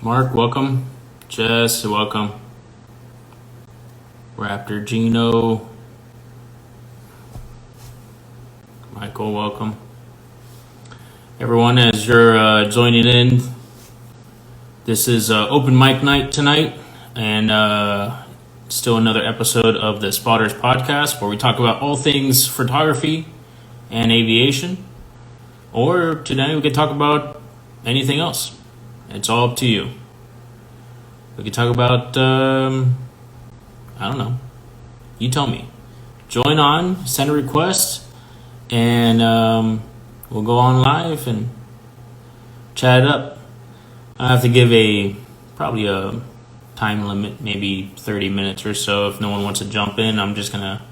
Mark, welcome. Jess, welcome. Raptor Gino. Michael, welcome. Everyone, as you're joining in, this is open mic night tonight, and still another episode of the Spotters Podcast where we talk about all things photography and aviation. Or today we could talk about anything else. It's all up to you. We could talk about, I don't know. You tell me. Join on, send a request, and we'll go on live and chat it up. I have to give probably a time limit, maybe 30 minutes or so. If no one wants to jump in, I'm just going to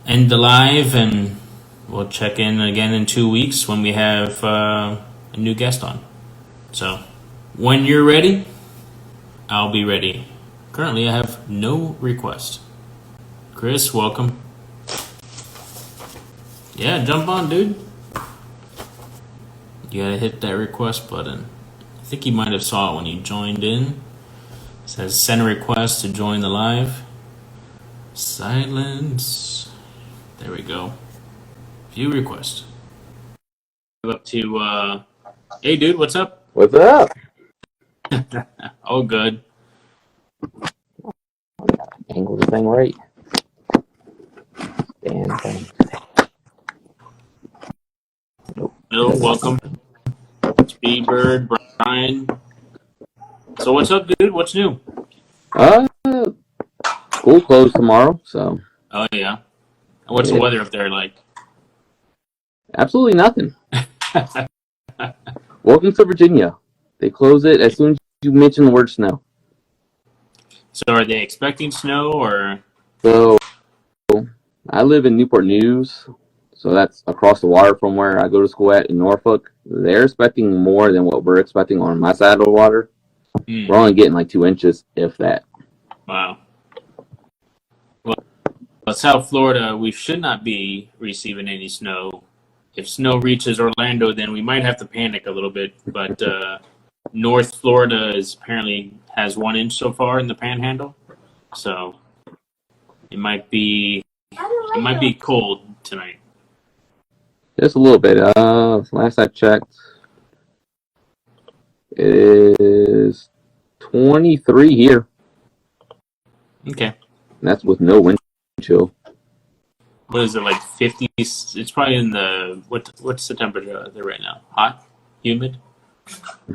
end the live, and we'll check in again in 2 weeks when we have a new guest on. So, when you're ready, I'll be ready. Currently, I have no request. Chris, welcome. Yeah, jump on, dude. You gotta hit that request button. I think you might have saw it when you joined in. It says send a request to join the live. Silence. There we go. View request. Up to, hey, dude, what's up? What's up? Oh, good. Angle the thing right. Damn thing. Nope. Hello, welcome. Speedbird, Brian. So what's up, dude? What's new? School closed tomorrow, so. Oh, yeah. What's the weather up there like? Absolutely nothing. Welcome to Virginia. They close it as soon as you mention the word snow. So are they expecting snow or? So, I live in Newport News, so that's across the water from where I go to school at in Norfolk. They're expecting more than what we're expecting on my side of the water. We're only getting like 2 inches, if that. Wow. Well, South Florida, we should not be receiving any snow. If snow reaches Orlando, then we might have to panic a little bit. But North Florida apparently has 1 inch so far in the Panhandle, so it might be cold tonight. Just a little bit. Last I checked, it is 23 here. Okay. And that's with no wind chill. What is it, like 50? It's probably in the what's the temperature there right now? Hot, humid.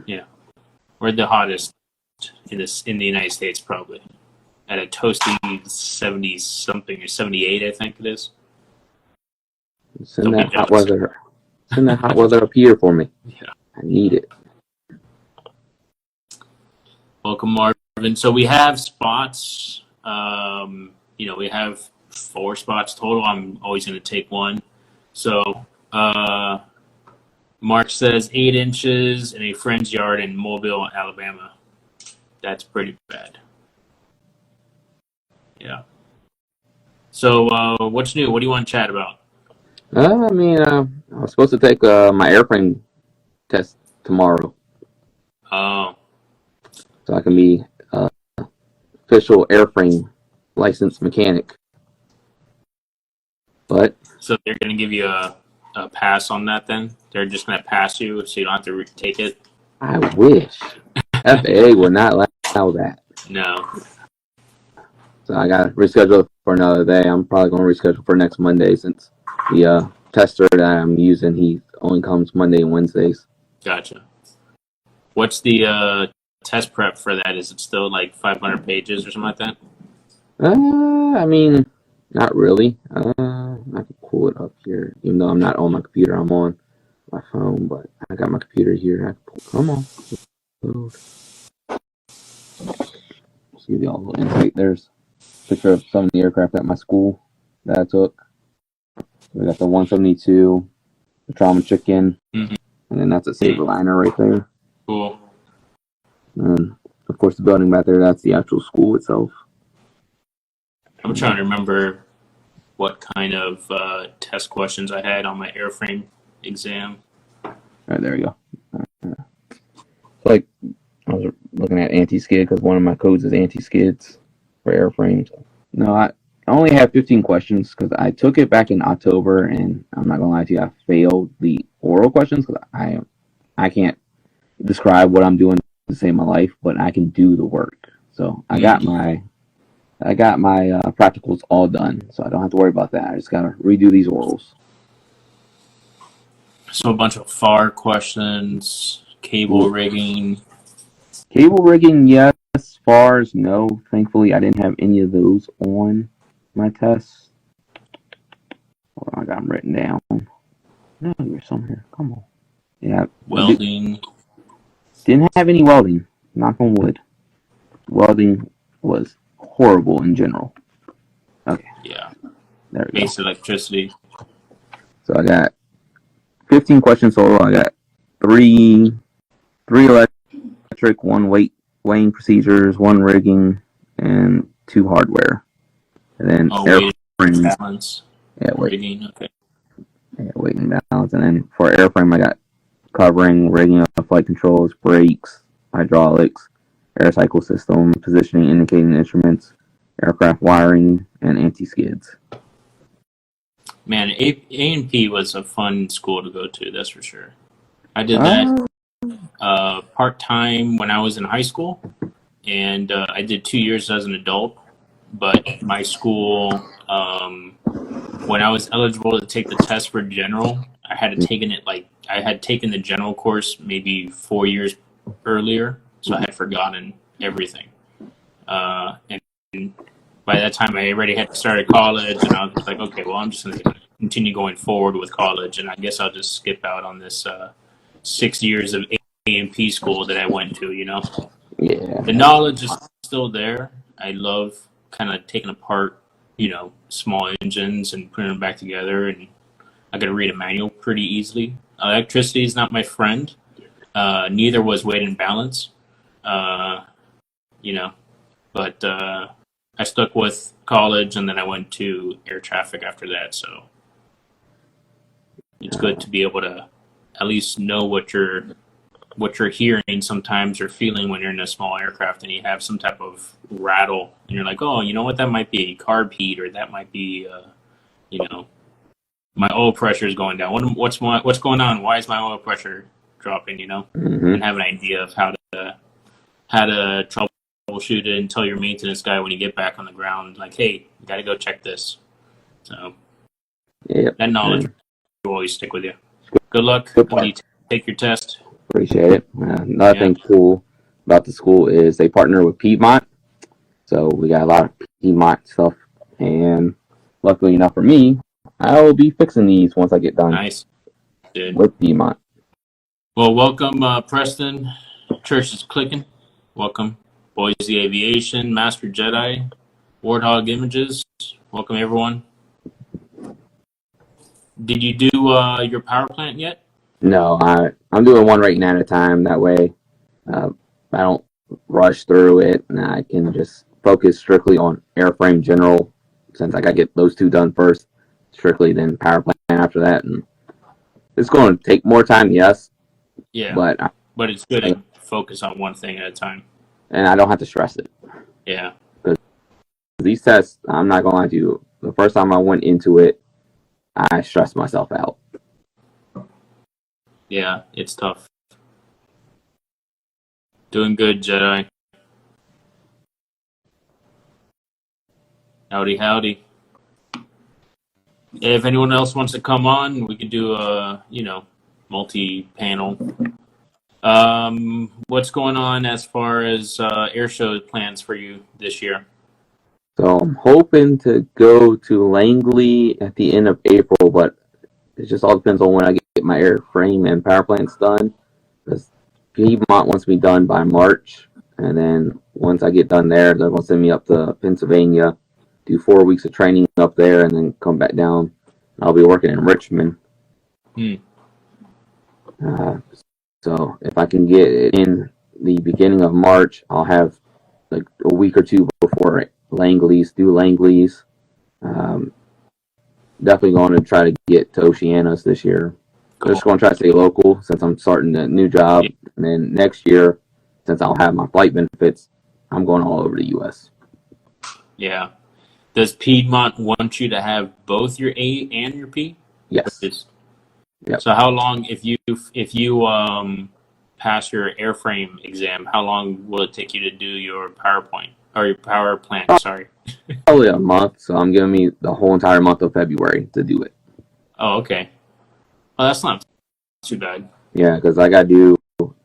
Yeah, we're the hottest in the United States, probably at a toasty 70 something or 78, I think it is. Send that hot weather. Send that hot weather up here for me. Yeah, I need it. Welcome, Marvin. So we have spots. We have 4 spots total. I'm always going to take one. So, Mark says 8 inches in a friend's yard in Mobile, Alabama. That's pretty bad. Yeah. So, what's new? What do you want to chat about? I was supposed to take my airframe test tomorrow. Oh. So I can be official airframe licensed mechanic. But So they're going to give you a pass on that then? They're just going to pass you so you don't have to take it? I wish. FAA would not allow that. No. So I got to reschedule for another day. I'm probably going to reschedule for next Monday since the tester that I'm using, he only comes Monday and Wednesdays. Gotcha. What's the test prep for that? Is it still like 500 pages or something like that? Not really. I can pull it up here, even though I'm not on my computer. I'm on my phone, but I got my computer here. Come on. Load. See the little intake. There's a picture of some of the aircraft at my school that I took. We got the 172, the Trauma Chicken, and then that's a Saberliner right there. Cool. And of course, the building back there, that's the actual school itself. I'm trying to remember what kind of test questions I had on my airframe exam. All right, there we go. Like, I was looking at anti-skid because one of my codes is anti-skids for airframes. No, I only have 15 questions because I took it back in October, and I'm not gonna lie to you, I failed the oral questions because I can't describe what I'm doing to save my life, but I can do the work. So I got my practicals all done, so I don't have to worry about that. I just gotta redo these orals. So a bunch of FAR questions, cable rigging. Cable rigging, yes. FARs, no. Thankfully, I didn't have any of those on my tests. Hold on, I got them written down. No, you're somewhere. Come on. Yeah. Welding. Didn't have any welding. Knock on wood. Welding was horrible in general. Okay. Yeah. There we Base electricity. So I got 15 questions total. I got three electric, one weighing procedures, one rigging, and 2 hardware. And then airframe balance. Yeah, rigging. Okay. Yeah, weight and balance. And then for airframe, I got covering, rigging of flight controls, brakes, hydraulics, air cycle system, positioning, indicating instruments, aircraft wiring, and anti-skids. Man, A&P was a fun school to go to, that's for sure. I did that part-time when I was in high school, and I did 2 years as an adult. But my school, when I was eligible to take the test for general, I had taken the general course maybe 4 years earlier, so I had forgotten everything. And by that time, I already had started college, and I was just like, okay, well, I'm just going to continue going forward with college, and I guess I'll just skip out on this 6 years of A&P school that I went to, you know? Yeah. The knowledge is still there. I love kind of taking apart, you know, small engines and putting them back together, and I got to read a manual pretty easily. Electricity is not my friend. Neither was weight and balance, you know, but I stuck with college, and then I went to air traffic after that. So it's good to be able to at least know what you're hearing sometimes or feeling when you're in a small aircraft and you have some type of rattle, and you're like, oh, you know what, that might be carb heat, or that might be, you know, my oil pressure is going down. What's going on? Why is my oil pressure dropping? You know, and have an idea of how to troubleshoot it and tell your maintenance guy when you get back on the ground, like, hey, you got to go check this. So that knowledge will always stick with you. Good luck when you take your test. Appreciate it. Another thing cool about the school is they partner with Piedmont, so we got a lot of Piedmont stuff, and luckily enough for me, I will be fixing these once I get done. Nice. Dude. With Piedmont. Well, welcome, Preston. Church is clicking. Welcome, Boise Aviation, Master Jedi, Warthog Images. Welcome, everyone. Did you do your power plant yet? No, I'm doing one right now at a time. That way, I don't rush through it, and I can just focus strictly on airframe general. Since I got to get those 2 done first, strictly then power plant after that, and it's going to take more time, yes. Yeah, but it's good to focus on one thing at a time, and I don't have to stress it. Yeah, because these tests, I'm not gonna lie to you. The first time I went into it, I stressed myself out. Yeah, it's tough. Doing good, Jedi. Howdy, howdy. If anyone else wants to come on, we could do a, multi-panel. What's going on as far as air show plans for you this year? So I'm hoping to go to Langley at the end of April, but it just all depends on when I get my airframe and power plants done. Because Piedmont wants me done by March, and then once I get done there, they're going to send me up to Pennsylvania, do 4 weeks of training up there, and then come back down. I'll be working in Richmond. So if I can get it in the beginning of March, I'll have like a week or two before Langley's. Definitely going to try to get to Oceanos this year. Cool. Just going to try to stay local since I'm starting a new job. And then next year, since I'll have my flight benefits, I'm going all over the U.S. Yeah. Does Piedmont want you to have both your A and your P? Yes. Yep. So how long, if you pass your airframe exam, how long will it take you to do your PowerPoint or your power plant? Sorry. Probably a month. So I'm giving me the whole entire month of February to do it. Oh, okay. Well, that's not too bad. Yeah, because I got to do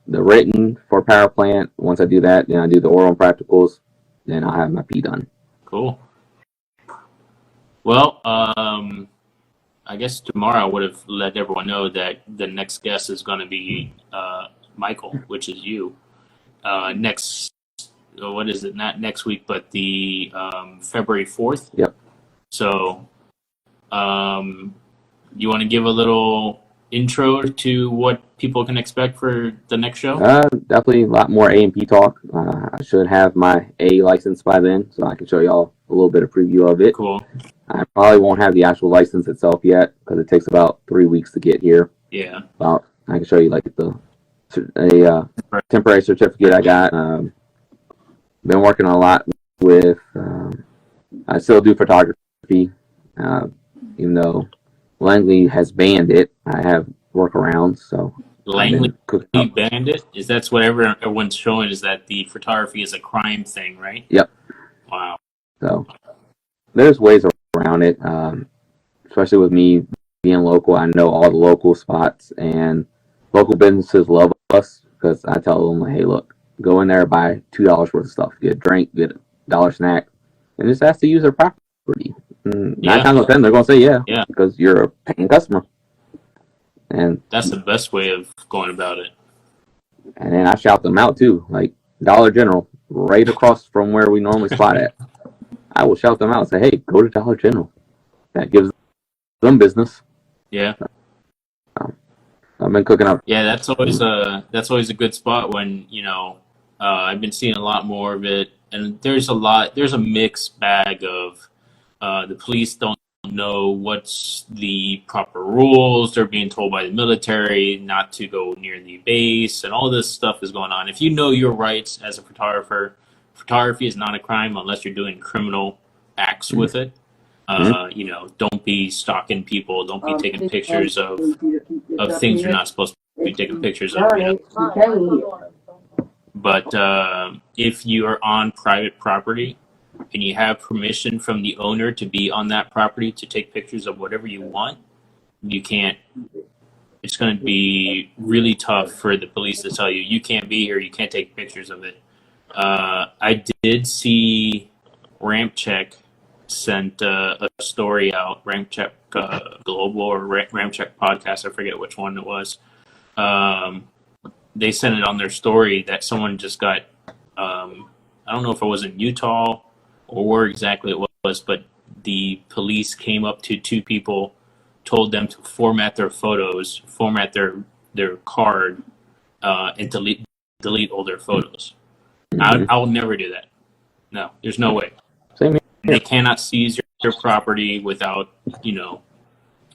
the written for power plant. Once I do that, then I do the oral and practicals. Then I'll have my P done. Cool. Well, I guess tomorrow I would have let everyone know that the next guest is going to be Michael, which is you. Next, what is it? Not next week, but the February 4th. Yep. So, you want to give a little intro to what people can expect for the next show? Definitely a lot more A and P talk. I should have my A license by then, so I can show y'all a little bit of preview of it. Cool. I probably won't have the actual license itself yet because it takes about 3 weeks to get here. Yeah. I can show you like a temporary certificate I got. Been working a lot with. I still do photography, even though Langley has banned it. I have workarounds, so Langley banned it. Is that's what everyone's showing? Is that the photography is a crime thing, right? Yep. Wow. So there's ways around it, especially with me being local. I know all the local spots, and local businesses love us because I tell them, hey, look, go in there, buy $2 worth of stuff, get a drink, get a dollar snack, and just ask to use their property. 9 times out of 10, they're going to say yeah, because you're a paying customer. And that's the best way of going about it. And then I shout them out too, like Dollar General, right across from where we normally spot at. I will shout them out and say, hey, go to Dollar General. That gives them business. Yeah. I've been cooking up. Yeah, that's always a good spot when, I've been seeing a lot more of it, and there's a mixed bag of the police don't know what's the proper rules. They're being told by the military not to go near the base, and all this stuff is going on. If you know your rights as a photographer, photography is not a crime unless you're doing criminal acts with it. Don't be stalking people. Don't be taking pictures of things you're not supposed to be taking pictures of. But if you are on private property and you have permission from the owner to be on that property to take pictures of whatever you want, you can't. It's going to be really tough for the police to tell you, you can't be here, you can't take pictures of it. I did see Ramp Check sent a story out, Ramp Check Global or Ramp Check Podcast, I forget which one it was. They sent it on their story that someone just got, I don't know if it was in Utah or where exactly it was, but the police came up to 2 people, told them to format their photos, format their card, and delete all their photos. I will never do that. No, there's no way. Same here. They cannot seize your property without,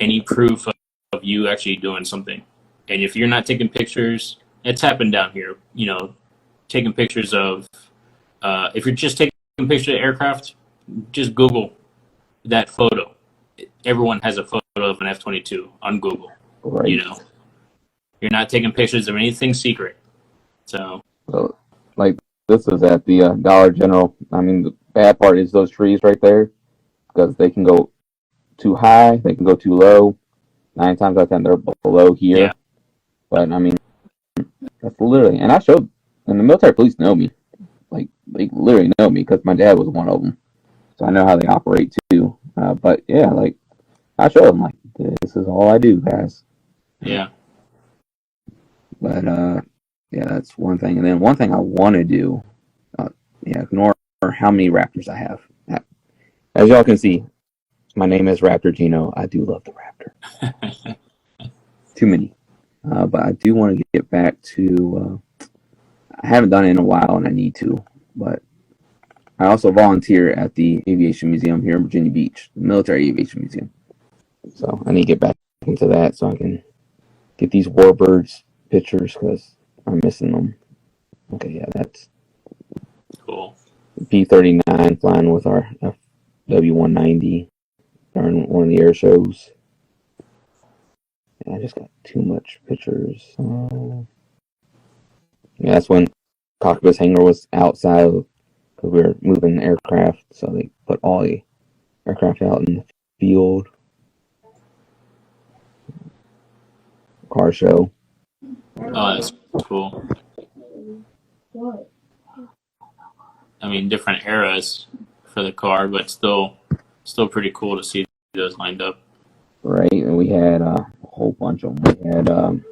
any proof of you actually doing something. And if you're not taking pictures, it's happened down here, taking pictures of, if you're just taking pictures of aircraft, just Google that photo. Everyone has a photo of an F-22 on Google. Right. You're not taking pictures of anything secret. So like this is at the Dollar General. I mean, the bad part is those trees right there, because they can go too high, they can go too low. 9 times out of 10, they're below here. Yeah. But I mean, that's literally, and I showed, and the military police know me. Like, they literally know me because my dad was one of them. So I know how they operate too. But yeah, like, I showed them, like, this is all I do, guys. Yeah. But, yeah, that's one thing. And then one thing I want to do, ignore how many Raptors I have. As y'all can see, my name is Raptor Gino. I do love the Raptor. Too many. But I do want to get back to, I haven't done it in a while and I need to, but I also volunteer at the Aviation Museum here in Virginia Beach, the Military Aviation Museum. So I need to get back into that so I can get these warbirds pictures because I'm missing them. Okay, yeah, that's Cool. P-39 flying with our FW-190 during one of the air shows. I just got too much pictures. Yeah, that's when cockpit's hangar was outside because we were moving aircraft, so they put all the aircraft out in the field. Car show. Oh, that's cool. I mean, different eras for the car, but still pretty cool to see those lined up. Right, and we had a whole bunch of them.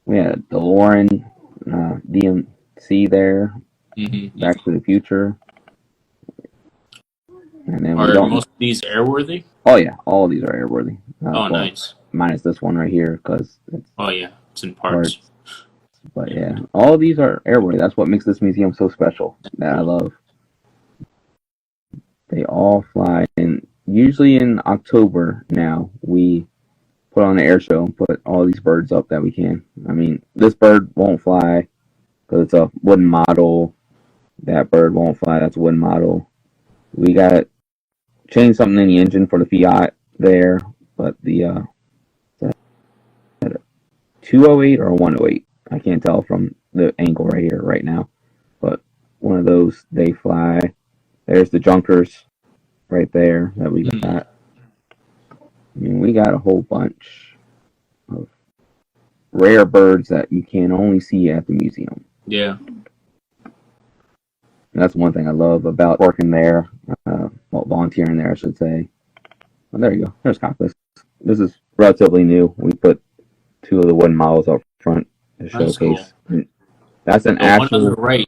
We had a DeLorean, DMC there, Mm-hmm. Back to the Future, and then we Are don't. most of these airworthy? Oh yeah, all of these are airworthy. Oh, Well, nice. minus this one right here because it's Oh, yeah. It's in parts. parts. But yeah, all of these are airworthy. That's what makes this museum so special. That I love. They all fly, and usually in October now we put on the air show and put all these birds up that we can. I mean, this bird won't fly because it's a wooden model. That bird won't fly. That's a wooden model. We got changed something in the engine for the Fiat there, but the 208 or 108. I can't tell from the angle right here right now, but one of those they fly. There's the junkers right there that we got. I mean, we got a whole bunch of rare birds that you can only see at the museum. Yeah. And that's one thing I love about working there, well, volunteering there, I should say. Well, there you go. There's Cockpit. This is relatively new. We put two of the wooden models up front to That's showcase. cool. That's an The one on the actual. right,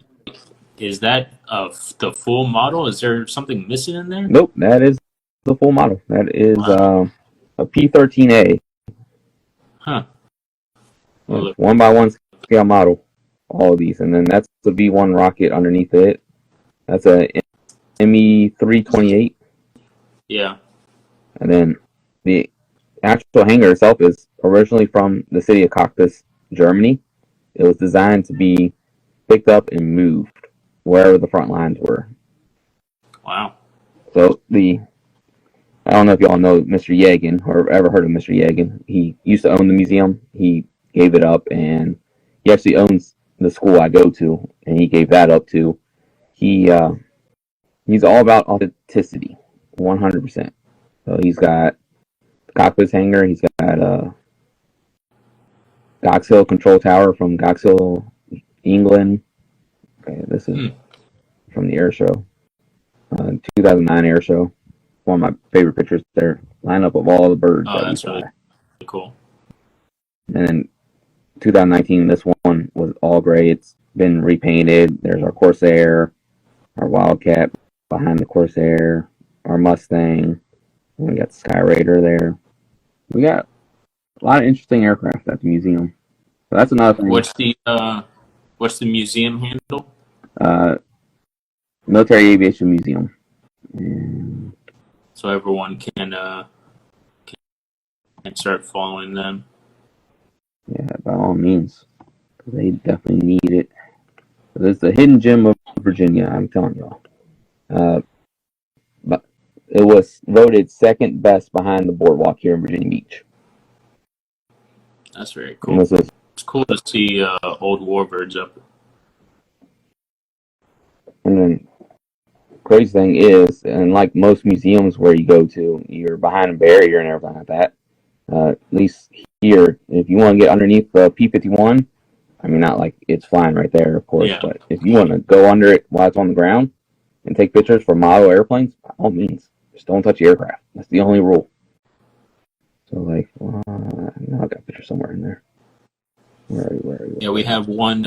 is that the full model? Is there something missing in there? Nope, that is the full model. That is Wow. a P-13A. Huh. Yeah, Well, 1x1 scale model. All of these, and then that's the V1 rocket underneath it. That's a ME-328, yeah. and then the actual hangar itself is originally from the city of Cottbus, Germany. It was designed to be picked up and moved wherever the front lines were. Wow. So I don't know if y'all know Mr. Yagin or ever heard of Mr. Yagin. He used to own the museum. He gave it up, and he actually owns the school I go to, and he gave that up too. He's all about authenticity, 100%. So he's got Cockpit's hangar. He's got Gox Hill Control Tower from Gox Hill, England. Okay, this is from the air show, 2009 air show. One of my favorite pictures there. Lineup of all the birds that we fly. Really cool. And then 2019, this one was all gray. It's been repainted. There's our Corsair, our Wildcat behind the Corsair, our Mustang. And we got the Sky Raider there. We got a lot of interesting aircraft at the museum. So that's another thing. What's the museum handle? Military Aviation Museum. And so everyone can start following them. Yeah, by all means. They definitely need it. It's the hidden gem of Virginia, I'm telling y'all. But it was voted second best behind the boardwalk here in Virginia Beach. That's very cool. It's cool to see old warbirds up. And then crazy thing is, and like most museums where you go to, you're behind a barrier and everything like that. At least here, if you want to get underneath the P-51, I mean, not like it's flying right there, of course, but if you want to go under it while it's on the ground and take pictures for model airplanes, by all means, just don't touch the aircraft. That's the only rule. So, like, now I got a picture somewhere in there. Where are you? Yeah, we have one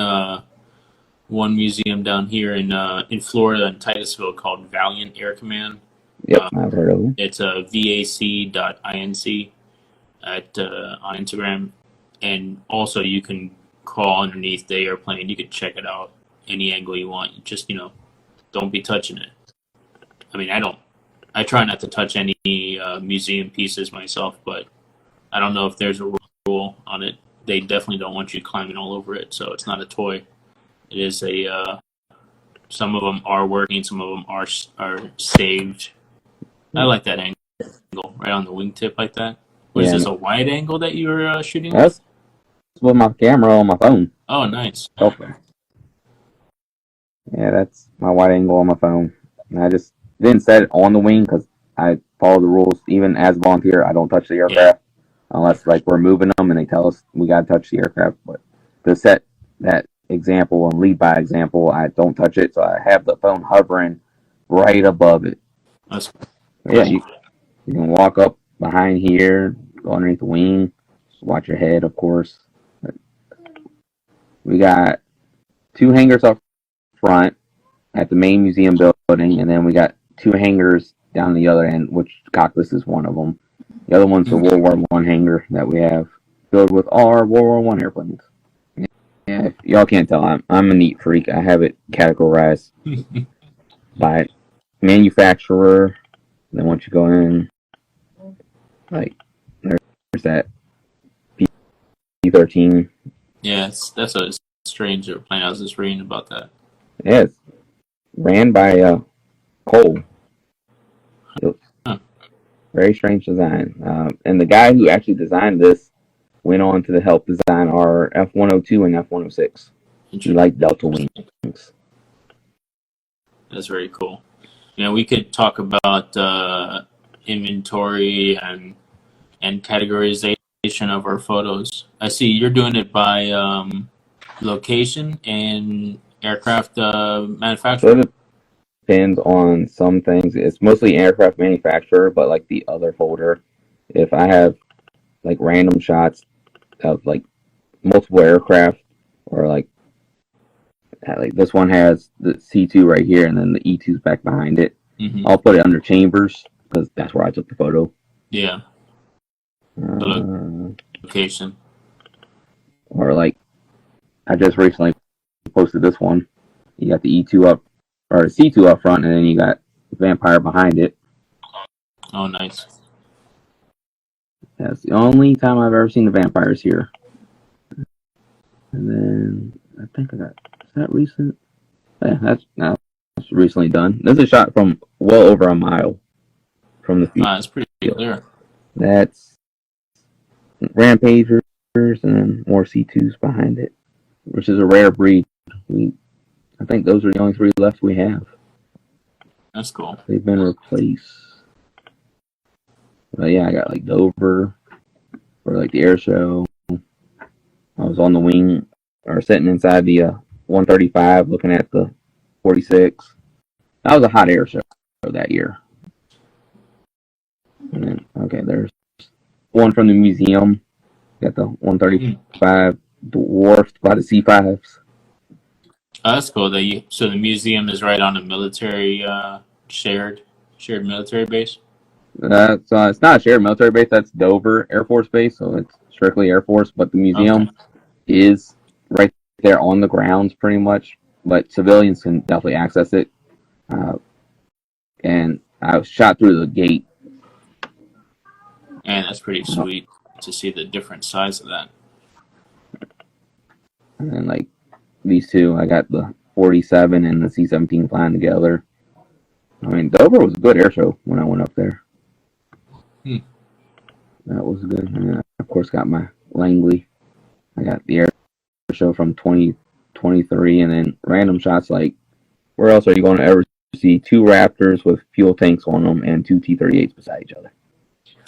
museum down here in Florida in Titusville called Valiant Air Command. Yep, I've heard of them. It's a vac.inc on Instagram, and also you can crawl underneath the airplane. You can check it out any angle you want. You just don't be touching it. I mean, I try not to touch any museum pieces myself, but I don't know if there's a rule on it. they definitely don't want you climbing all over it. So it's not a toy. It is a. Some of them are working. Some of them are saved. I like that angle, right on the wingtip like that. What is Yeah, this? A wide angle that you're shooting that's with? with my camera on my phone. Oh, nice. Okay. Yeah, that's my wide angle on my phone. And I just didn't set it on the wing because I follow the rules. Even as a volunteer, I don't touch the aircraft unless like we're moving them and they tell us we got to touch the aircraft. But to set that example and lead by example, I don't touch it. So I have the phone hovering right above it. That's Yeah, you can walk up behind here, go underneath the wing, watch your head, of course. We got 2 hangars up front at the main museum building, and then we got 2 hangars down the other end, which Cockpit is one of them. The other one's the World War One hangar that we have filled with all our World War One airplanes. Yeah, if y'all can't tell, I'm a neat freak. I have it categorized by manufacturer. Then once you go in, like there's that P-13. Yeah, that's a strange airplane. I was just reading about that. Yeah, it's ran by coal. Huh. Very strange design. And the guy who actually designed this went on to help design our F-102 and F-106. He liked Delta wings. That's very cool. You know, we could talk about inventory and categorization of our photos. I see you're doing it by location and aircraft manufacturer. So it depends on some things. It's mostly aircraft manufacturer, but like the other folder, if I have like random shots of like multiple aircraft, or like this one has the C2 right here and then the E2's back behind it, I'll put it under chambers because that's where I took the photo. Yeah. Location. Or like I just recently posted this one. You got the E2 up, or the C2 up front, and then you got Vampire behind it. Oh, nice. That's the only time I've ever seen the Vampires here. And then I think I got, is that recent? Yeah, that's recently done. This is a shot from well over a mile from the field. That's pretty clear. That's Rampagers and then more C2s behind it, which is a rare breed. I think those are the only 3 left we have. That's cool. They've been replaced. But yeah, I got like Dover for like the air show. I was on the wing or sitting inside the 135 looking at the 46. That was a hot air show that year. And then, okay, there's one from the museum. Got the 135 dwarfed by the C5s. Oh, that's cool. So the museum is right on a military shared military base. So it's not a shared military base. That's Dover Air Force Base, so it's strictly Air Force. But the museum is right there on the grounds, pretty much. But civilians can definitely access it. And I was shot through the gate. And that's pretty sweet to see the different size of that. And then like these 2, I got the 47 and the C-17 flying together. I mean, Dover was a good air show when I went up there. That was good. And I, of course, got my Langley. I got the air show from 2023, and then random shots like, where else are you going to ever see 2 Raptors with fuel tanks on them and 2 T-38s beside each other?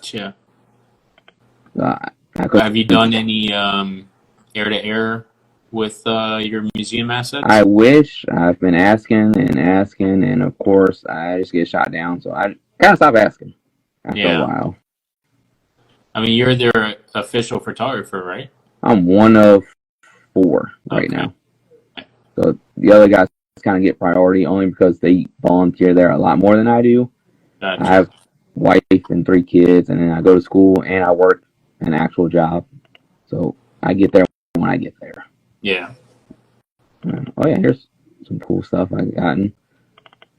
Yeah. Have you done any air-to-air with your museum assets? I wish. I've been asking, and of course, I just get shot down, so I kind of stopped asking after a while. I mean, you're their official photographer, right? I'm one of 4 right now. So the other guys kind of get priority only because they volunteer there a lot more than I do. Gotcha. I have wife and 3 kids, and then I go to school and I work an actual job. So I get there when I get there. Yeah. Oh yeah, here's some cool stuff I've gotten.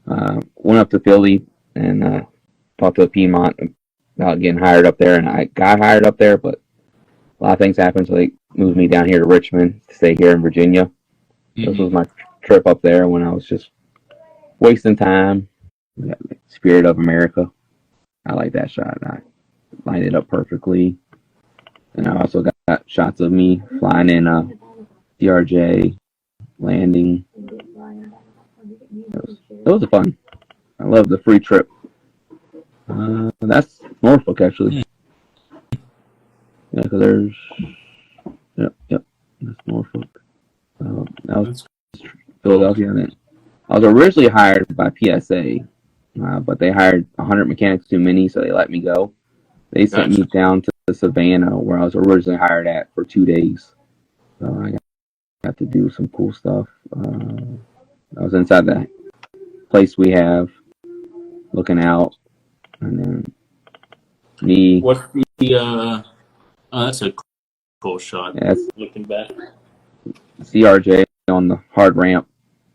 Went up to Philly and talked to Piedmont about getting hired up there, and I got hired up there, but a lot of things happened, so they moved me down here to Richmond to stay here in Virginia. This was my trip up there when I was just wasting time. Spirit of America. I like that shot. I lined it up perfectly. And I also got shots of me flying in DRJ, landing. It was fun. I love the free trip. That's Norfolk, actually. Yeah, because there's... Yep. That's Norfolk. That was Philadelphia. Then I was originally hired by PSA, but they hired 100 mechanics too many, so they let me go. They sent me down to Savannah, where I was originally hired at, for 2 days. So I got to do some cool stuff. I was inside the place we have, looking out, and then me. What's the? Oh, that's a cool shot. Yeah, looking back. CRJ on the hard ramp.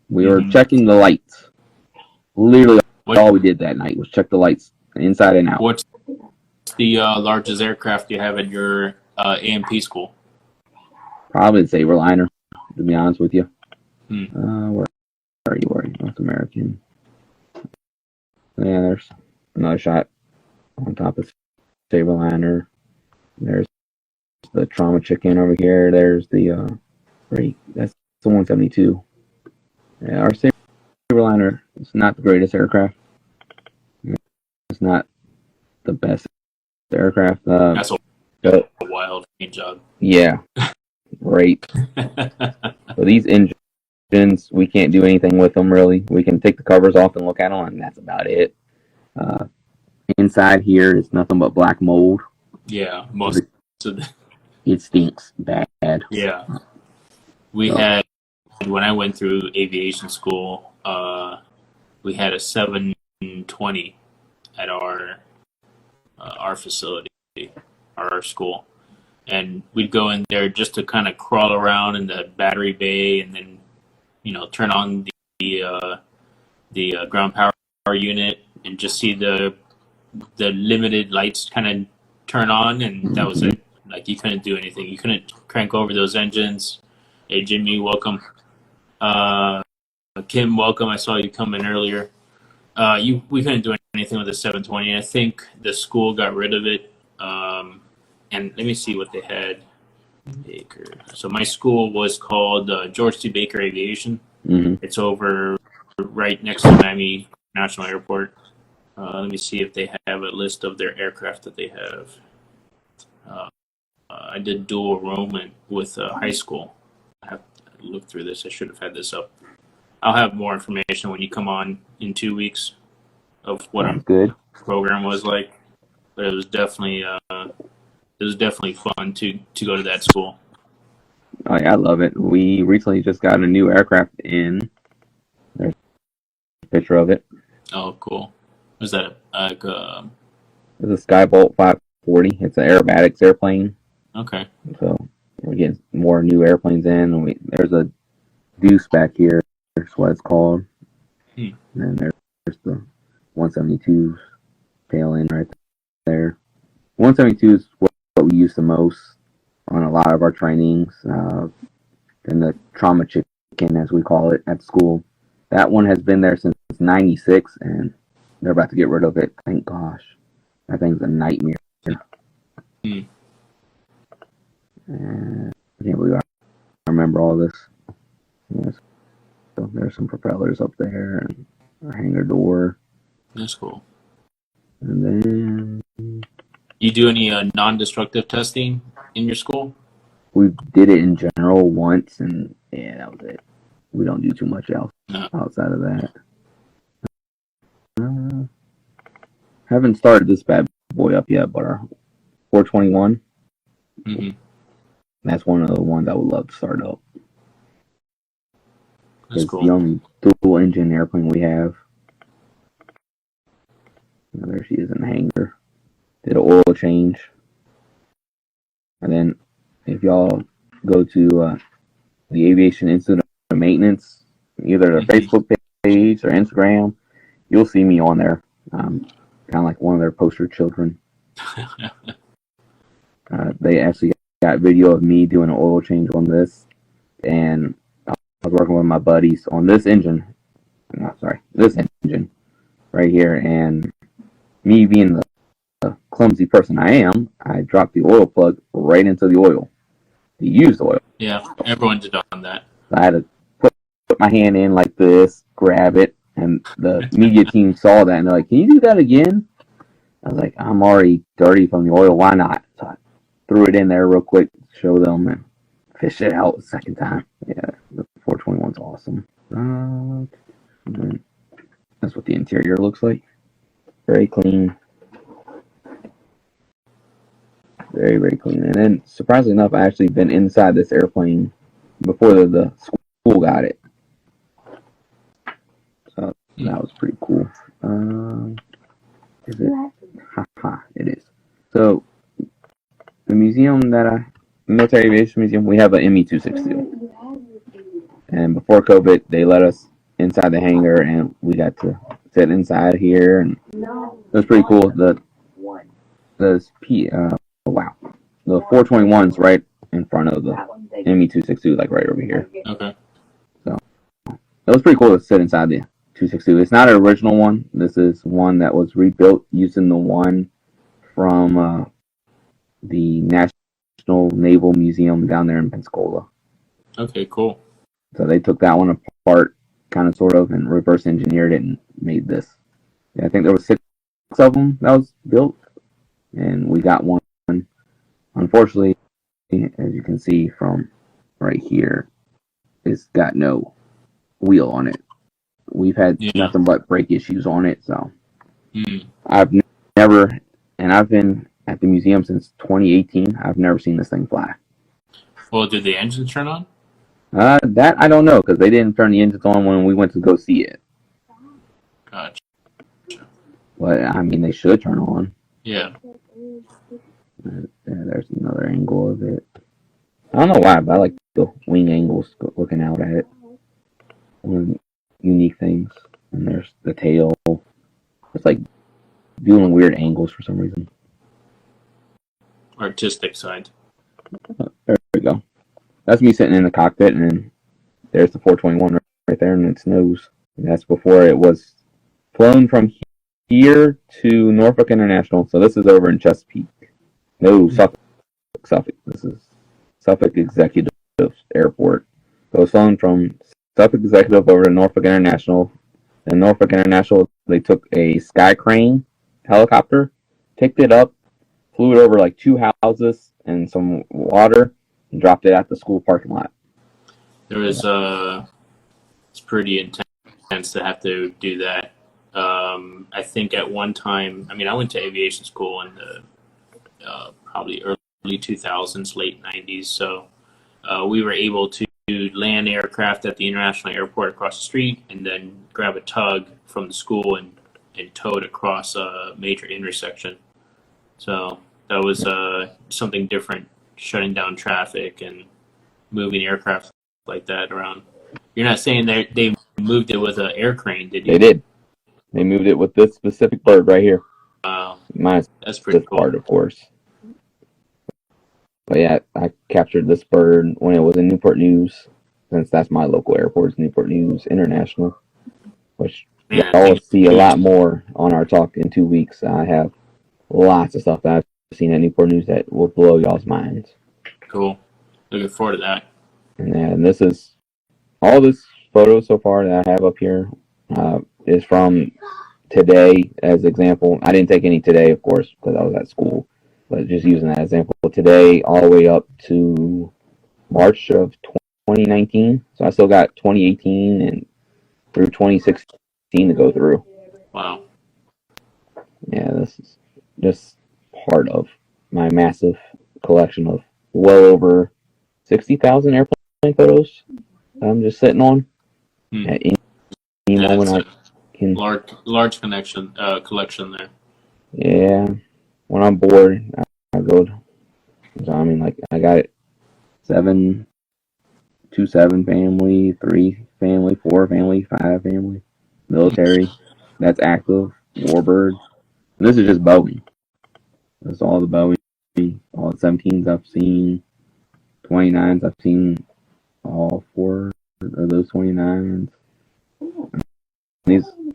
We were checking the lights. Literally, all we did that night was check the lights inside and out. What's the largest aircraft you have at your AMP school? Probably the Saberliner, to be honest with you. Where are you? North American. Yeah, there's another shot on top of Saberliner. There's the Trauma Chicken over here. There's the that's the 172. Yeah, our Saberliner is not the greatest aircraft. It's not the best aircraft. That's a wild job. Yeah, great. So these engines, we can't do anything with them really. We can take the covers off and look at them, and that's about it. Inside here is nothing but black mold. Yeah, most of the... It stinks bad. Yeah, we had, when I went through aviation school, we had a 720 at our facility, our school, and we'd go in there just to kind of crawl around in the battery bay, and then turn on the ground power unit and just see the limited lights kind of turn on, and that was it. Like, you couldn't do anything. You couldn't crank over those engines. Hey, Jimmy, welcome. Kim, welcome. I saw you come in earlier. We couldn't do anything with the 720. I think the school got rid of it. And let me see what they had. Baker. So my school was called George T. Baker Aviation. It's over right next to Miami National Airport. Let me see if they have a list of their aircraft that they have. I did dual enrollment with high school. I have to look through this. I should have had this up. I'll have more information when you come on in 2 weeks of what our program was like. But it was definitely fun to go to that school. Oh yeah, I love it. We recently just got a new aircraft in. There's a picture of it. Oh, cool. Was that It's a Skybolt 540. It's an aerobatics airplane. Okay. So we're getting more new airplanes in. And there's a Deuce back here. That's what it's called. And then there's the 172's tail end right there. 172 is what we use the most on a lot of our trainings. And the Trauma Chicken, as we call it at school. That one has been there since 96, and they're about to get rid of it. Thank gosh. That thing's a nightmare. And I can't believe I remember all this. Yes. So there's some propellers up there and our hangar door. That's cool. And then you do any non-destructive testing in your school? We did it in general once, and yeah, that was it. We don't do too much else outside of that. Haven't started this bad boy up yet, but our 421. That's one of the ones I would love to start up. That's cool. It's the only dual engine airplane we have. There she is in the hangar. Did an oil change. And then if y'all go to the Aviation Institute of Maintenance, either their Facebook page or Instagram, you'll see me on there. Kind of like one of their poster children. They actually got video of me doing an oil change on this, and I was working with my buddies on this engine. No, sorry, this engine right here, and me being the clumsy person I am, I dropped the oil plug right into the oil, the used oil. Yeah, everyone did on that. I had to put my hand in like this, grab it, and the media team saw that and they're like, "Can you do that again?" I was like, "I'm already dirty from the oil. Why not?" So I threw it in there real quick, show them, and fished it out the second time. Yeah, the 421's awesome. That's what the interior looks like. Very clean. Very, very clean. And then, surprisingly enough, I actually been inside this airplane before the school got it. So that was pretty cool. Is it? Haha, it is. So, the museum Military Aviation Museum, we have an ME-262. And before COVID, they let us inside the hangar, and we got to sit inside here, and it was pretty cool. Wow, the 421's right in front of the ME-262, like right over here. Okay. So it was pretty cool to sit inside the 262. It's not an original one. This is one that was rebuilt using the one from the National Naval Museum down there in Pensacola. Okay, cool. So they took that one apart, kind of, sort of, and reverse engineered it and made this. Yeah, I think there were 6 of them that was built, and we got one. Unfortunately, as you can see from right here, it's got no wheel on it. We've had nothing but brake issues on it, so I've never, and I've been at the museum since 2018. I've never seen this thing fly. Well, did the engine turn on? That I don't know, because they didn't turn the engines on when we went to go see it. Gotcha. But I mean, they should turn on. Yeah. There's another angle of it. I don't know why, but I like the wing angles looking out at it. Unique things. And there's the tail. It's like doing weird angles for some reason. Artistic side. There we go. That's me sitting in the cockpit, and then there's the 421 right there in its nose. And that's before it was flown from here to Norfolk International. So this is over in Chesapeake. No, Suffolk. This is Suffolk Executive Airport. So it was flown from Suffolk Executive over to Norfolk International. And Norfolk International, they took a sky crane helicopter, picked it up, flew it over like 2 houses and some water, and dropped it at the school parking lot. There was it's pretty intense to have to do that. I think at one time, I went to aviation school in the probably early 2000s, late 90s. So we were able to land aircraft at the international airport across the street, and then grab a tug from the school and tow it across a major intersection. So that was something different, shutting down traffic and moving aircraft like that around. You're not saying they moved it with an air crane, did you? They did. They moved it with this specific bird right here. Wow. That's pretty cool. Part, of course. But yeah, I captured this bird when it was in Newport News, since that's my local airport, it's Newport News International, which y'all will see a lot more on our talk in 2 weeks. I have lots of stuff that I've seen at Newport News that will blow y'all's minds. Cool. Looking forward to that. And this is all this photos so far that I have up here is from today as example. I didn't take any today, of course, because I was at school. But just using that example, today all the way up to March of 2019. So I still got 2018 and through 2016 to go through. Wow. Yeah, this is just part of my massive collection of well over 60,000 airplane photos I'm just sitting on. At any moment I can. Large collection there. Yeah. When I'm bored, I go to, so I got 7 family, 3 family, 4 family, 5 family, military, that's active, warbird. And this is just Boeing. That's all the Boeing, all the 17s I've seen. 29s. I've seen all 4 of those 29s.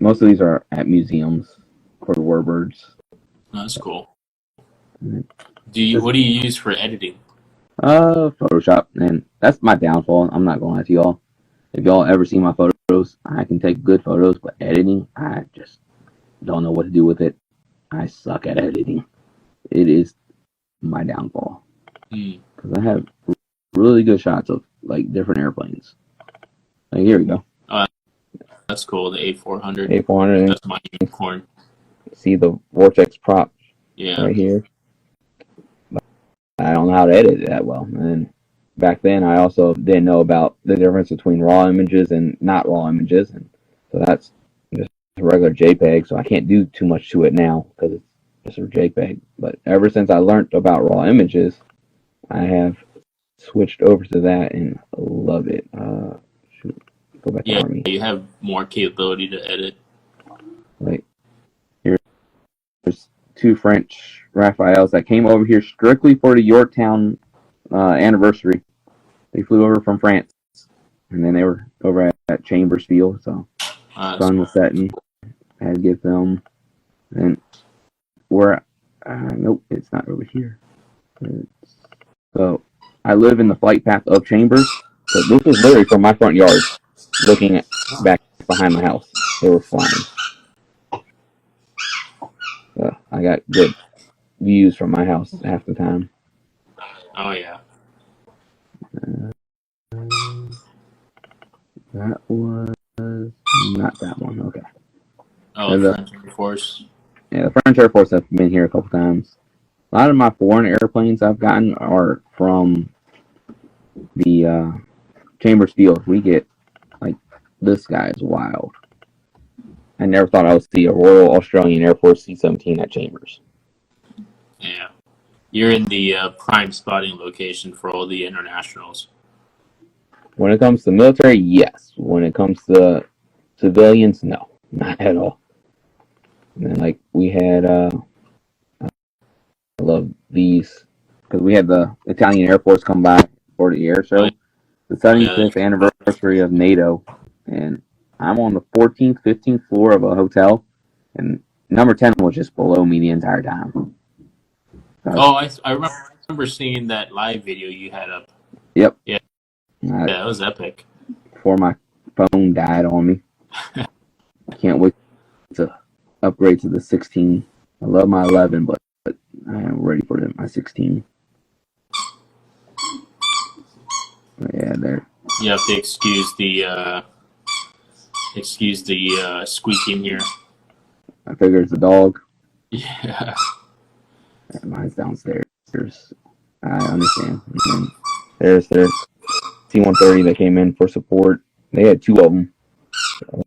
Most of these are at museums for the warbirds. That's cool. Mm-hmm. What do you use for editing? Photoshop, and that's my downfall. I'm not gonna lie to y'all. If y'all ever see my photos, I can take good photos, but editing, I just don't know what to do with it. I suck at editing. It is my downfall because I have really good shots of like different airplanes. Like here we go. That's cool. The A400. A400. That's my unicorn. See the vortex prop. Yeah. Right here. I don't know how to edit it that well. And back then, I also didn't know about the difference between raw images and not raw images. And so that's just a regular JPEG. So I can't do too much to it now because it's just a JPEG. But ever since I learned about raw images, I have switched over to that and love it. Go back to Army. You have more capability to edit. Like here's 2 French Raphaels that came over here strictly for the Yorktown anniversary. They flew over from France, and then they were over at Chambers Field. So sun was setting. I had to get them. And nope, it's not over here. So I live in the flight path of Chambers. So this was literally from my front yard, looking back behind my house. They were flying. I got good views from my house half the time. Oh yeah. That was not that one. Okay. Oh, the French Air Force. Yeah, the French Air Force have been here a couple times. A lot of my foreign airplanes I've gotten are from the Chambers Field. We get like this guy is wild. I never thought I would see a Royal Australian Air Force C-17 at Chambers. Yeah. You're in the prime spotting location for all the internationals. When it comes to military, yes. When it comes to civilians, no. Not at all. And then, like, we had, I love these, because we had the Italian Air Force come by for the air show. The 75th anniversary of NATO. And I'm on the 14th, 15th floor of a hotel, and number 10 was just below me the entire time. I remember seeing that live video you had up. Yep. Yeah. That was epic. Before my phone died on me. I can't wait to upgrade to the 16. I love my 11, but I am ready for my 16. Yeah, there. You have to excuse the squeaking here. I figure it's a dog. Yeah. Mine's downstairs. I understand. And there's their C-130 that came in for support. They had 2 of them. It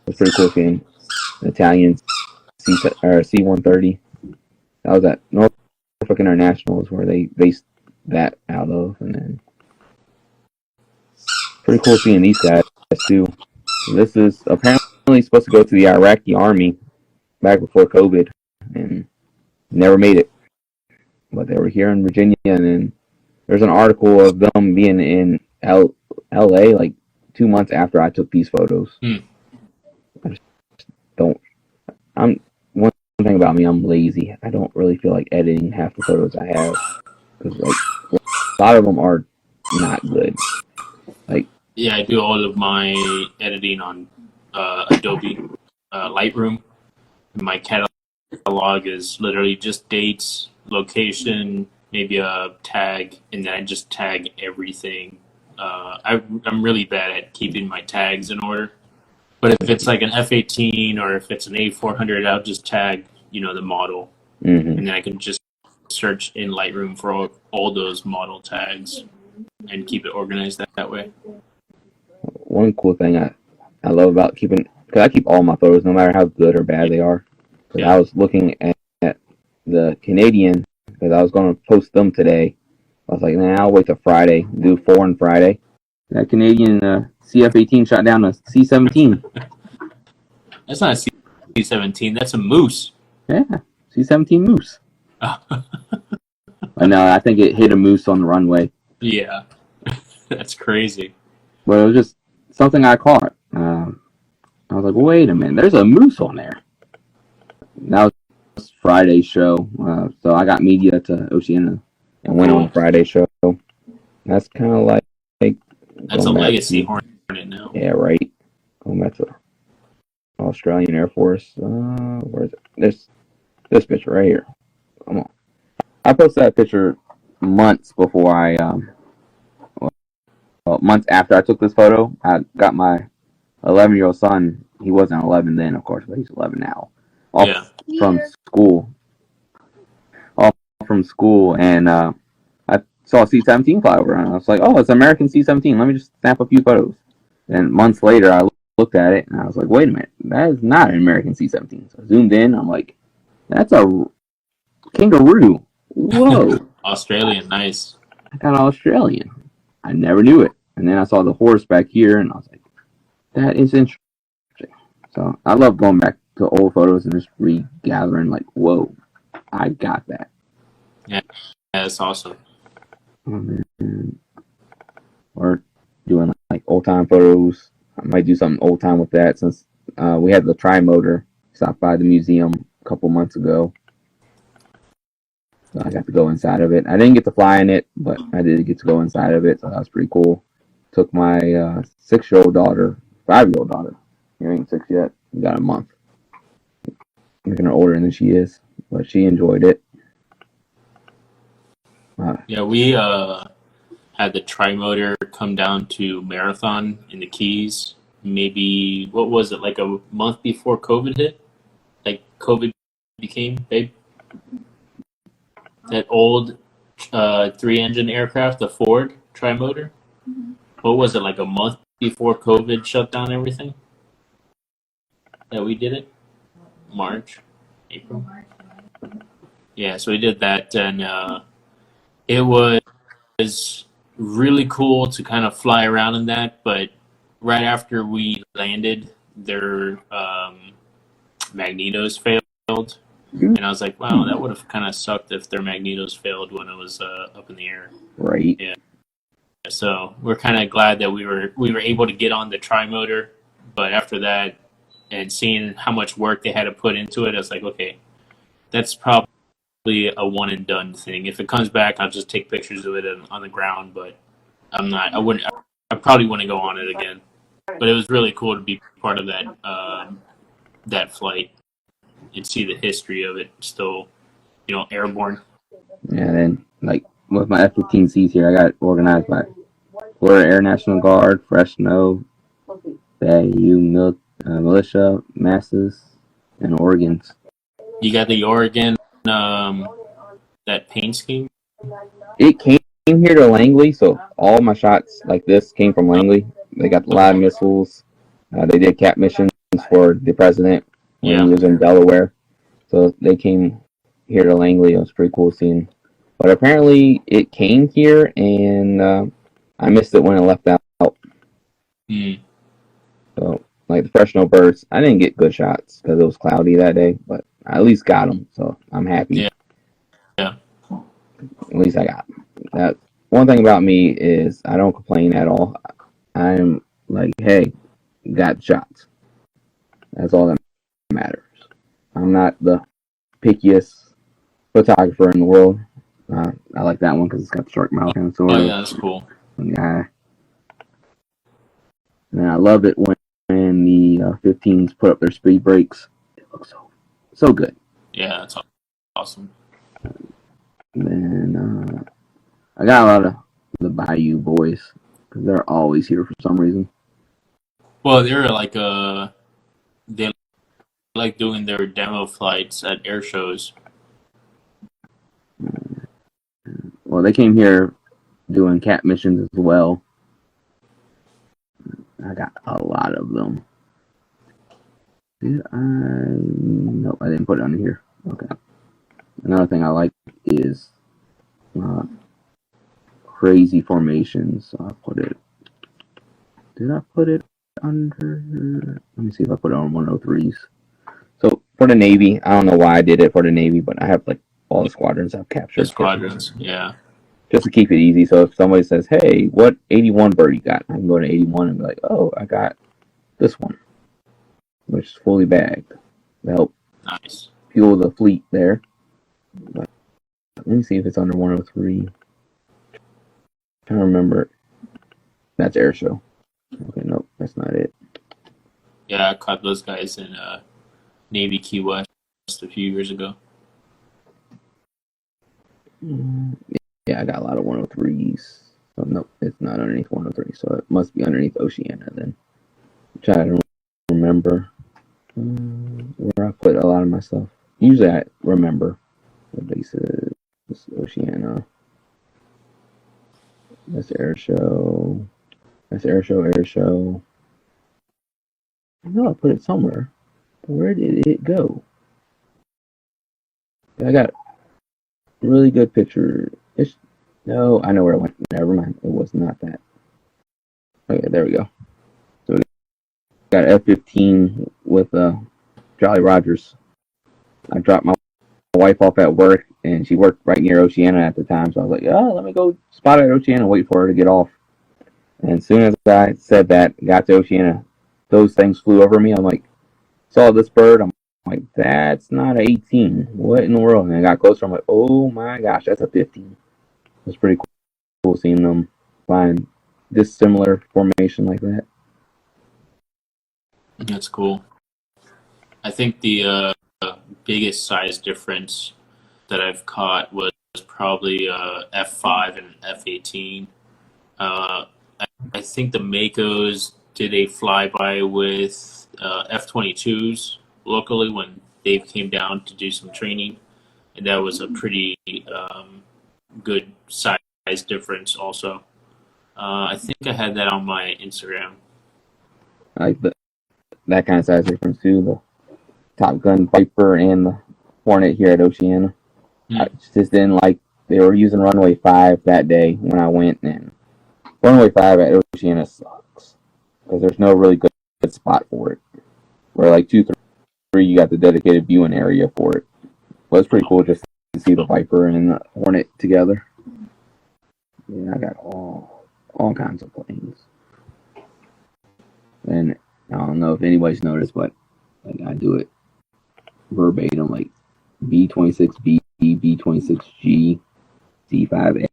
was pretty cool seeing an Italian C-130. That was at Norfolk International, where they based that out of, and then pretty cool seeing these guys too. This is apparently supposed to go to the Iraqi army back before COVID, and never made it. But they were here in Virginia, and then there's an article of them being in L.A. like 2 months after I took these photos. I just don't. One thing about me, I'm lazy. I don't really feel like editing half the photos I have, because like a lot of them are not good. Like, yeah, I do all of my editing on Adobe Lightroom. My catalog is literally just dates, location, maybe a tag, and then I just tag everything. I'm really bad at keeping my tags in order. But if it's like an F-18 or if it's an A400, I'll just tag, the model. And then I can just search in Lightroom for all those model tags and keep it organized that way. One cool thing I love about because I keep all my photos no matter how good or bad they are. Because I was looking at the Canadian, because I was going to post them today. I was like, nah, I'll wait till Friday, do 4 on Friday. That Canadian CF-18 shot down a C-17. That's not a C-17, that's a Moose. Yeah, C-17 Moose. I know, I think it hit a moose on the runway. Yeah, that's crazy. But it was just something I caught. I was like, wait a minute, there's a moose on there. That was Friday's show. So I got media to Oceania and went on Cool. Friday's show. That's kind of like That's a going back legacy to, Hornet now. yeah, right. Going back to Australian Air Force. Where is it? This picture right here. Come on. I posted that picture months before months after I took this photo. I got my 11-year-old son. He wasn't 11 then, of course, but he's 11 now. Off Yeah. from school. Off from school, and I saw a C-17 fly over, and I was like, "Oh, it's American C-17. Let me just snap a few photos." And months later, I looked at it, and I was like, "Wait a minute, that is not an American C-17." So I zoomed in. I'm like, "That's a kangaroo. Whoa, Australian, nice. I got Australian. I never knew it." And then I saw the horse back here, and I was like, "That is interesting." So I love going back to old photos and just regathering. Like, whoa, I got that. Yeah, that's awesome. Or doing like old time photos. I might do something old time with that since we had the tri-motor stopped by the museum a couple months ago. So I got to go inside of it. I didn't get to fly in it, but I did get to go inside of it, so that was pretty cool. Took my 6-year-old daughter, 5-year-old daughter. She ain't 6 yet. We got a month. Making her older than she is, but she enjoyed it. Yeah, we had the tri-motor come down to Marathon in the Keys. Maybe what was it, like a month before COVID hit? Like COVID became big. That old 3-engine aircraft, the Ford tri-motor. What was it, like a month before COVID shut down everything? That we did it? March, April. Yeah, so we did that, and it was really cool to kind of fly around in that. But right after we landed, their magnetos failed, and I was like, "Wow, that would have kind of sucked if their magnetos failed when it was up in the air." Right. Yeah. So we're kind of glad that we were able to get on the tri-motor, but after that, and seeing how much work they had to put into it, I was like, okay, that's probably a one and done thing. If it comes back, I'll just take pictures of it on the ground, but I'm not. I wouldn't. I probably wouldn't go on it again. But it was really cool to be part of that that flight and see the history of it still, airborne. Yeah, then like with my F-15Cs here, I got it organized by Florida Air National Guard, Fresno, Bayou Militia, Masses, and Oregon's. You got the Oregon that paint scheme. It came here to Langley, so all my shots like this came from Langley. They got the live missiles. They did cap missions for the president when he was in Delaware. So they came here to Langley. It was pretty cool seeing. But apparently it came here, and I missed it when it left out. Mm. So, like the Fresno bursts, I didn't get good shots because it was cloudy that day, but I at least got them, so I'm happy. Yeah. Yeah. At least I got them. That one thing about me is I don't complain at all. I'm like, hey, got shots. That's all that matters. I'm not the pickiest photographer in the world. I like that one because it's got the shark mouth kind of sort of. Oh yeah, that's cool. Yeah. And I love it when the 15s put up their speed brakes. It looks so good. Yeah, that's awesome. And then I got a lot of the Bayou boys because they're always here for some reason. Well, they're like they like doing their demo flights at air shows. Well, they came here doing cap missions as well. I got a lot of them. Did I? Nope, I didn't put it on here. Okay. Another thing I like is crazy formations. So I put it. Did I put it under? Let me see if I put it on 103s. So for the Navy, I don't know why I did it for the Navy, but I have like all the squadrons I've captured. The squadrons, yeah. just to keep it easy. So if somebody says, "Hey, what 81 bird you got?" I can go to 81 and be like, "Oh, I got this one, which is fully bagged to help Nice. fuel the fleet there." But let me see if it's under 103. I'm trying to remember. That's Airshow. Okay, nope, that's not it. Yeah, I caught those guys in Navy Key West a few years ago. Yeah, I got a lot of 103s. So nope, it's not underneath 103. So it must be underneath Oceana then. Try to remember where I put a lot of my stuff. Usually I remember what bases. Oceana. That's Airshow. That's Airshow. I know I put it somewhere. Where did it go? I got really good picture. No, I know where it went. Never mind. It was not that. Okay, there we go. So we got F-15 with Jolly Rogers. I dropped my wife off at work, and she worked right near Oceana at the time. So I was like, "Oh, let me go spot at Oceana and wait for her to get off." And as soon as I said that, got to Oceana, those things flew over me. I'm like, saw this bird. I'm like, that's not an 18. What in the world? And I got closer. I'm like, oh my gosh, that's a 15. It was pretty cool seeing them flying this similar formation like that. That's cool. I think the biggest size difference that I've caught was probably F5 and F18. I think the Makos did a flyby with F22s locally when Dave came down to do some training, and that was a pretty good size difference also. I think I had that on my Instagram. I like that kind of size difference too. The Top Gun Viper and the Hornet here at Oceana. I just didn't like they were using runway 5 that day when I went, and runway 5 at Oceana sucks because there's no really good spot for it. Where like 2, 3, you got the dedicated viewing area for it. But it's pretty cool just to see the Viper and the Hornet together. Yeah, I got all kinds of planes. And I don't know if anybody's noticed, but like I do it verbatim, like B-26B, B-26G, C-5A,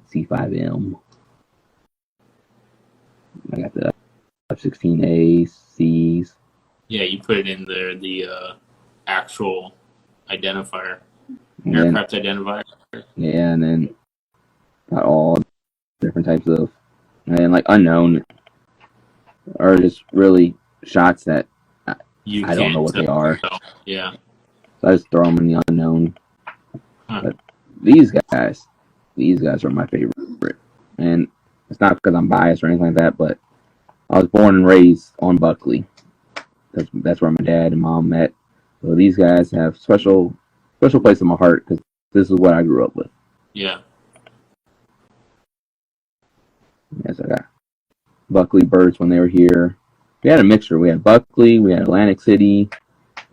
C-5M. I got the F-16A, Cs. Yeah, you put it in there, the actual identifier, And aircraft identifier. Yeah, and then got all different types of, and like unknown, or just really shots that I don't know what they are. Yeah. So I just throw them in the unknown. Huh. But these guys are my favorite. And it's not because I'm biased or anything like that, but I was born and raised on Buckley. That's where my dad and mom met. So these guys have special place in my heart because this is what I grew up with. Yeah. Yes, I got Buckley birds when they were here. We had a mixture. We had Buckley, we had Atlantic City,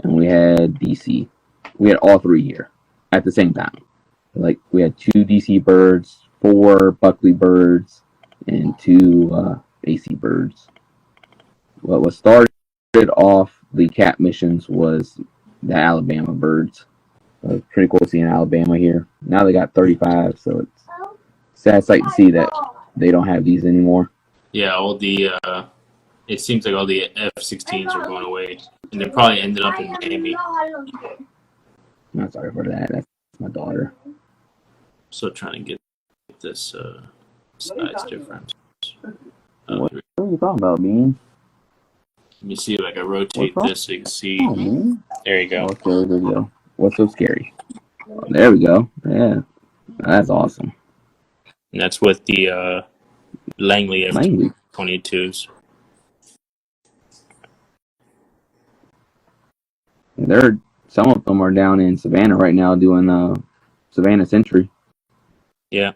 and we had DC. We had all three here at the same time. Like we had 2 DC birds, 4 Buckley birds, and 2 AC birds. What was started off the cap missions was the Alabama birds. So it was pretty cool seeing Alabama here. Now they got 35, so it's a sad sight to see that they don't have these anymore. Yeah, all the it seems like all the F-16s are going away, and they probably ended up in Miami. I'm sorry for that. That's my daughter. So trying to get this size difference. What are you talking about, Bean? Let me see if I can rotate this so you can see. Oh, there you go. Okay, there we go. What's so scary? Oh, there we go. Yeah, that's awesome. And that's with the Langley F-22s. Some of them are down in Savannah right now doing Savannah Century. Yeah.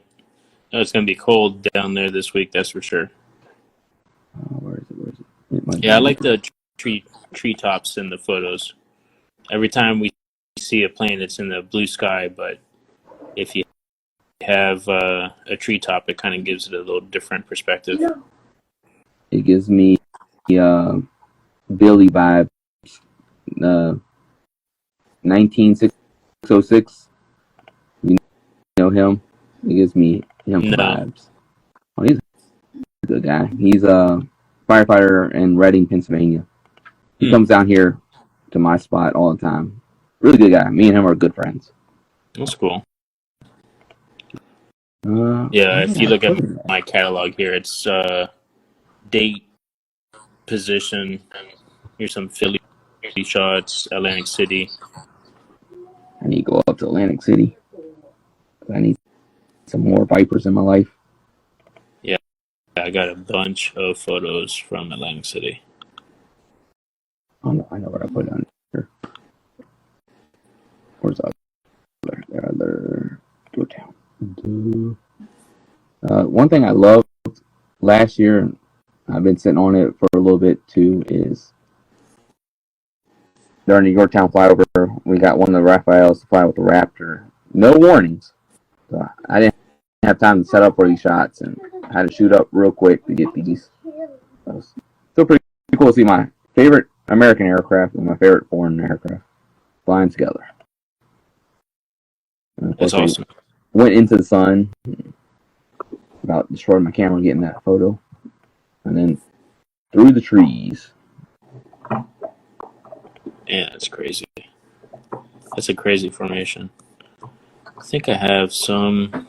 No, it's going to be cold down there this week, that's for sure. Where is it? Yeah, I like the treetops in the photos. Every time we see a plane, it's in the blue sky, but if you have a treetop, it kind of gives it a little different perspective. It gives me Billy vibes. 19606. You know him? It gives me him vibes. Oh, he's a good guy. He's a firefighter in Reading, Pennsylvania. He comes down here to my spot all the time. Really good guy. Me and him are good friends. That's cool. If you look at my catalog here, it's date, position. Here's some Philly shots, Atlantic City. I need to go up to Atlantic City. I need some more Vipers in my life. Yeah, I got a bunch of photos from Atlantic City. Oh no, I know what I put on here. Where's the other go down? One thing I loved last year, and I've been sitting on it for a little bit too, is during the Yorktown flyover, we got one of the Raphaels to fly with the Raptor. No warnings. So I didn't have time to set up for these shots, and I had to shoot up real quick to get these. So it was still pretty cool to see my favorite American aircraft and my favorite foreign aircraft flying together. That's awesome. Went into the sun. About destroyed my camera getting that photo. And then through the trees. Yeah, that's crazy. That's a crazy formation. I think I have some. Let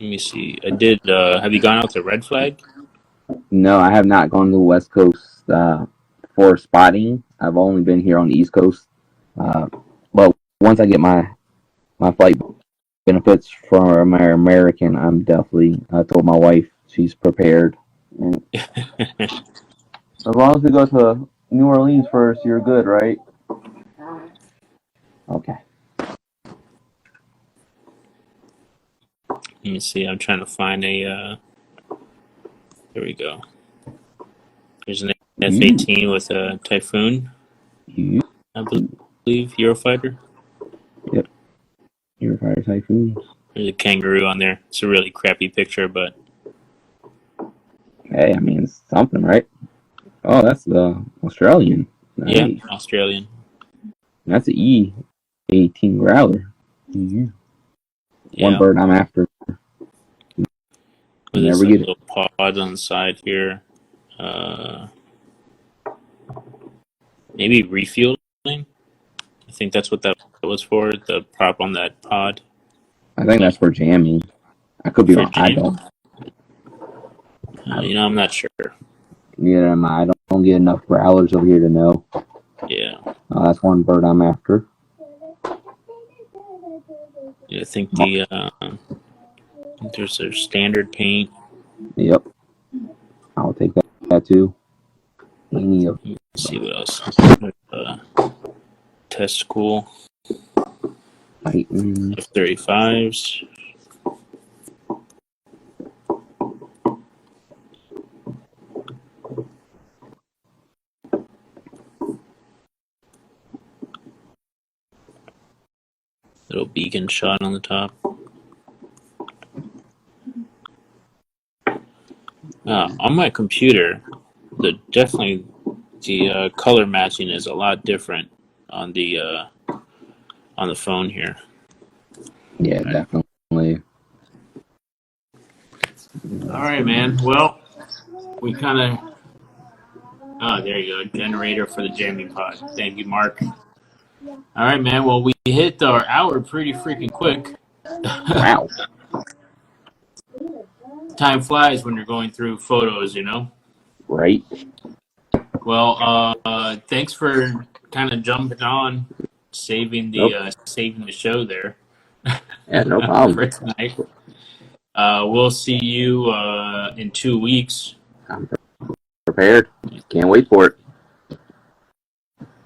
me see. I did. Have you gone out to Red Flag? No, I have not gone to the West Coast for spotting. I've only been here on the East Coast. But once I get my flight benefits from my American, I'm definitely. I told my wife she's prepared. And as long as we go to New Orleans first, you're good, right? Okay. Let me see. I'm trying to find a. Here we go. There's an F-18 with a Typhoon. I believe Eurofighter. Yep. Eurofighter Typhoon. There's a kangaroo on there. It's a really crappy picture, but hey, I mean it's something, right? Oh, that's the Australian. Nice. Yeah, Australian. That's an E-18 Growler. Mm-hmm. Yeah. One bird I'm after. With this little pod on the side here. Maybe refueling? I think that's what that was for, the prop on that pod. I think that's for jamming. I could be wrong. I don't. I'm not sure. Yeah, I don't get enough growlers over here to know. Yeah. That's one bird I'm after. Yeah, I think there's their standard paint. Yep. I'll take that too. Let's see what else. Test school. F-35s. Little beacon shot on the top. On my computer, the color matching is a lot different on the phone here. Yeah, right. Definitely. All right, man. Well, we kind of. Oh, there you go. Generator for the jamming pod. Thank you, Mark. All right, man. Well, we hit our hour pretty freaking quick. Wow. Time flies when you're going through photos, you know? Right. Well, thanks for kind of jumping on, saving the show there. Yeah, no problem. For tonight. We'll see you in 2 weeks. I'm prepared. Can't wait for it.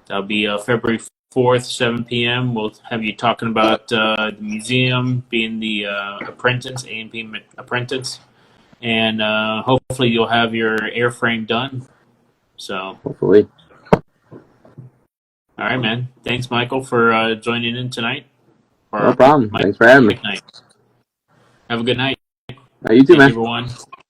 That'll be February 4th, 7 p.m. We'll have you talking about the museum, being the apprentice, A&P apprentice. And hopefully you'll have your airframe done. So hopefully. All right, man. Thanks, Michael, for joining in tonight. No problem. Thanks for having me. Have a good night. You too, Thank you, man. everyone.